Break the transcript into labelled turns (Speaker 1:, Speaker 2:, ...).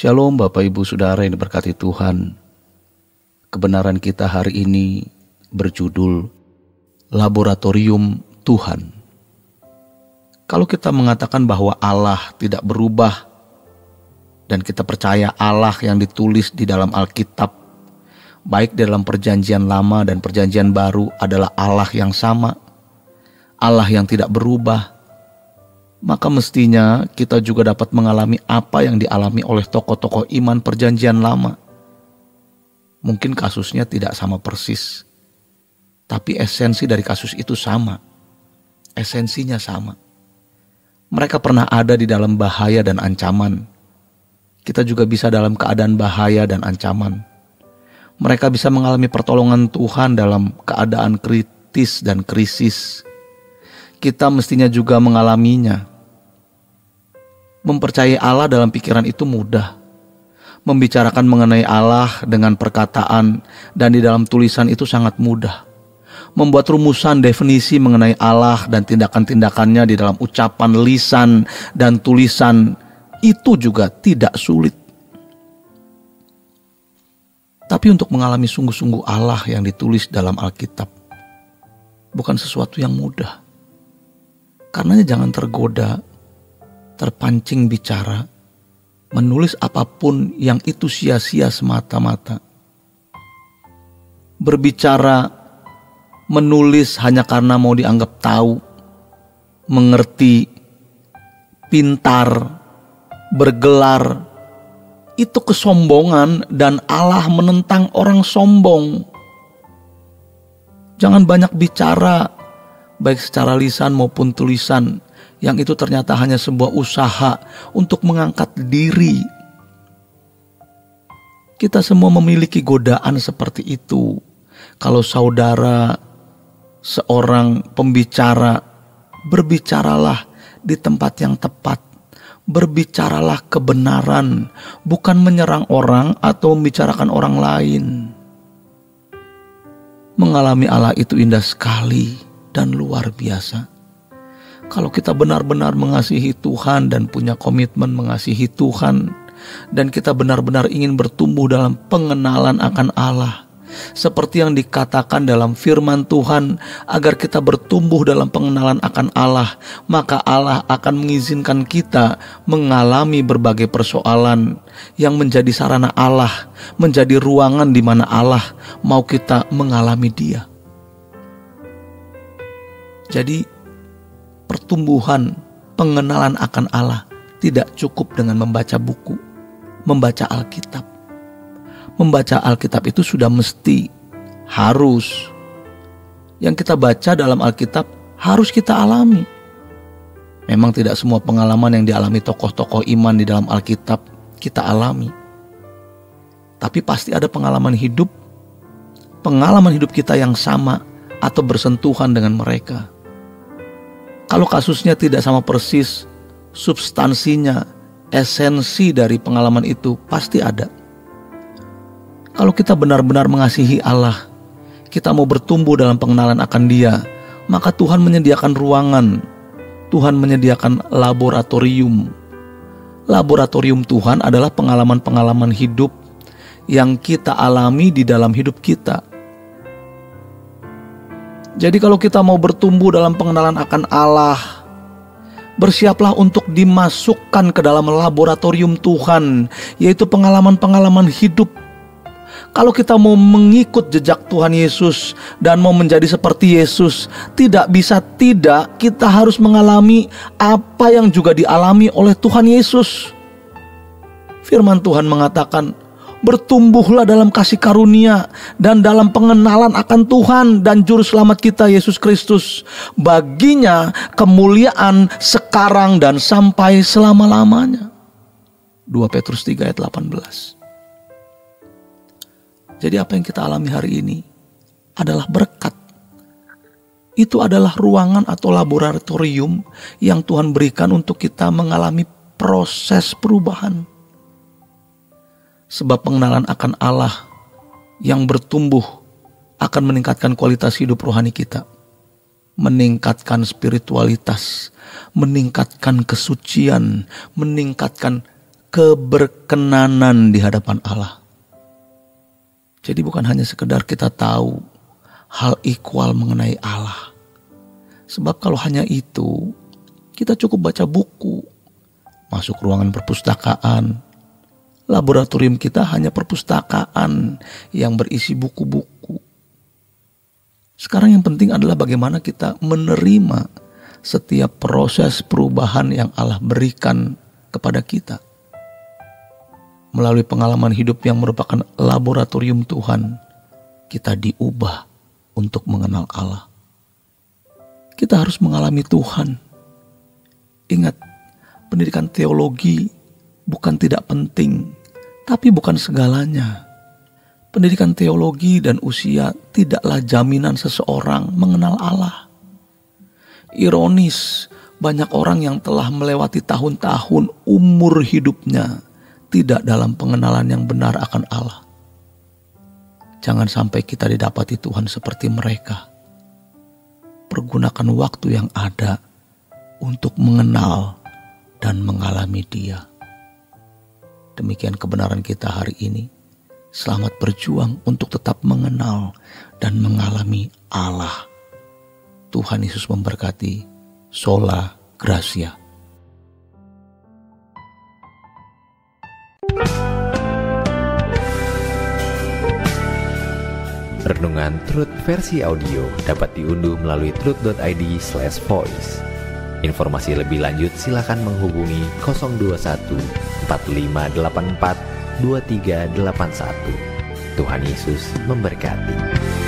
Speaker 1: Shalom Bapak Ibu Saudara yang diberkati Tuhan. Kebenaran kita hari ini berjudul Laboratorium Tuhan. Kalau kita mengatakan bahwa Allah tidak berubah dan kita percaya Allah yang ditulis di dalam Alkitab, baik dalam Perjanjian Lama dan Perjanjian Baru adalah Allah yang sama, Allah yang tidak berubah, maka mestinya kita juga dapat mengalami apa yang dialami oleh tokoh-tokoh iman Perjanjian Lama. Mungkin kasusnya tidak sama persis, tapi esensi dari kasus itu sama. Esensinya sama. Mereka pernah ada di dalam bahaya dan ancaman. Kita juga bisa dalam keadaan bahaya dan ancaman. Mereka bisa mengalami pertolongan Tuhan dalam keadaan kritis dan krisis. Kita mestinya juga mengalaminya. Mempercayai Allah dalam pikiran itu mudah. Membicarakan mengenai Allah dengan perkataan dan di dalam tulisan itu sangat mudah. Membuat rumusan definisi mengenai Allah dan tindakan-tindakannya di dalam ucapan lisan dan tulisan itu juga tidak sulit. Tapi untuk mengalami sungguh-sungguh Allah yang ditulis dalam Alkitab bukan sesuatu yang mudah. Karenanya jangan tergoda, terpancing bicara, menulis apapun yang itu sia-sia semata-mata. Berbicara, menulis hanya karena mau dianggap tahu, mengerti, pintar, bergelar, itu kesombongan dan Allah menentang orang sombong. Jangan banyak bicara, baik secara lisan maupun tulisan, yang itu ternyata hanya sebuah usaha untuk mengangkat diri. Kita semua memiliki godaan seperti itu. Kalau saudara seorang pembicara, berbicaralah di tempat yang tepat. Berbicaralah kebenaran, bukan menyerang orang atau membicarakan orang lain. Mengalami Allah itu indah sekali dan luar biasa. Kalau kita benar-benar mengasihi Tuhan dan punya komitmen mengasihi Tuhan, dan kita benar-benar ingin bertumbuh dalam pengenalan akan Allah, seperti yang dikatakan dalam firman Tuhan, agar kita bertumbuh dalam pengenalan akan Allah, maka Allah akan mengizinkan kita mengalami berbagai persoalan yang menjadi sarana Allah, menjadi ruangan di mana Allah mau kita mengalami Dia. Jadi pertumbuhan pengenalan akan Allah tidak cukup dengan membaca buku, membaca Alkitab. Membaca Alkitab itu sudah mesti, harus. Yang kita baca dalam Alkitab harus kita alami. Memang tidak semua pengalaman yang dialami tokoh-tokoh iman di dalam Alkitab kita alami. Tapi pasti ada pengalaman hidup kita yang sama atau bersentuhan dengan mereka. Kalau kasusnya tidak sama persis, substansinya, esensi dari pengalaman itu pasti ada. Kalau kita benar-benar mengasihi Allah, kita mau bertumbuh dalam pengenalan akan Dia, maka Tuhan menyediakan ruangan, Tuhan menyediakan laboratorium. Laboratorium Tuhan adalah pengalaman-pengalaman hidup yang kita alami di dalam hidup kita. Jadi kalau kita mau bertumbuh dalam pengenalan akan Allah, bersiaplah untuk dimasukkan ke dalam laboratorium Tuhan, yaitu pengalaman-pengalaman hidup. Kalau kita mau mengikut jejak Tuhan Yesus dan mau menjadi seperti Yesus, tidak bisa tidak, kita harus mengalami apa yang juga dialami oleh Tuhan Yesus. Firman Tuhan mengatakan, bertumbuhlah dalam kasih karunia dan dalam pengenalan akan Tuhan dan Juru Selamat kita Yesus Kristus. Baginya kemuliaan sekarang dan sampai selama-lamanya. 2 Petrus 3 ayat 18. Jadi apa yang kita alami hari ini adalah berkat. Itu adalah ruangan atau laboratorium yang Tuhan berikan untuk kita mengalami proses perubahan. Sebab pengenalan akan Allah yang bertumbuh akan meningkatkan kualitas hidup rohani kita. meningkatkan spiritualitas, meningkatkan kesucian, meningkatkan keberkenanan di hadapan Allah. Jadi bukan hanya sekedar kita tahu hal ikhwal mengenai Allah. Sebab kalau hanya itu, kita cukup baca buku, masuk ruangan perpustakaan. Laboratorium kita hanya perpustakaan yang berisi buku-buku. Sekarang yang penting adalah bagaimana kita menerima setiap proses perubahan yang Allah berikan kepada kita. Melalui pengalaman hidup yang merupakan laboratorium Tuhan, kita diubah untuk mengenal Allah. Kita harus mengalami Tuhan. Ingat, pendidikan teologi bukan tidak penting, tapi bukan segalanya. Pendidikan teologi dan usia tidaklah jaminan seseorang mengenal Allah. Ironis, banyak orang yang telah melewati tahun-tahun umur hidupnya tidak dalam pengenalan yang benar akan Allah. Jangan sampai kita didapati Tuhan seperti mereka. Pergunakan waktu yang ada untuk mengenal dan mengalami Dia. Demikian kebenaran kita hari ini. Selamat berjuang untuk tetap mengenal dan mengalami Allah. Tuhan Yesus memberkati. Sola Gracia.
Speaker 2: Renungan Truth versi audio dapat diunduh melalui truth.id/voice. Informasi lebih lanjut silakan menghubungi 021 4584 2381. Tuhan Yesus memberkati.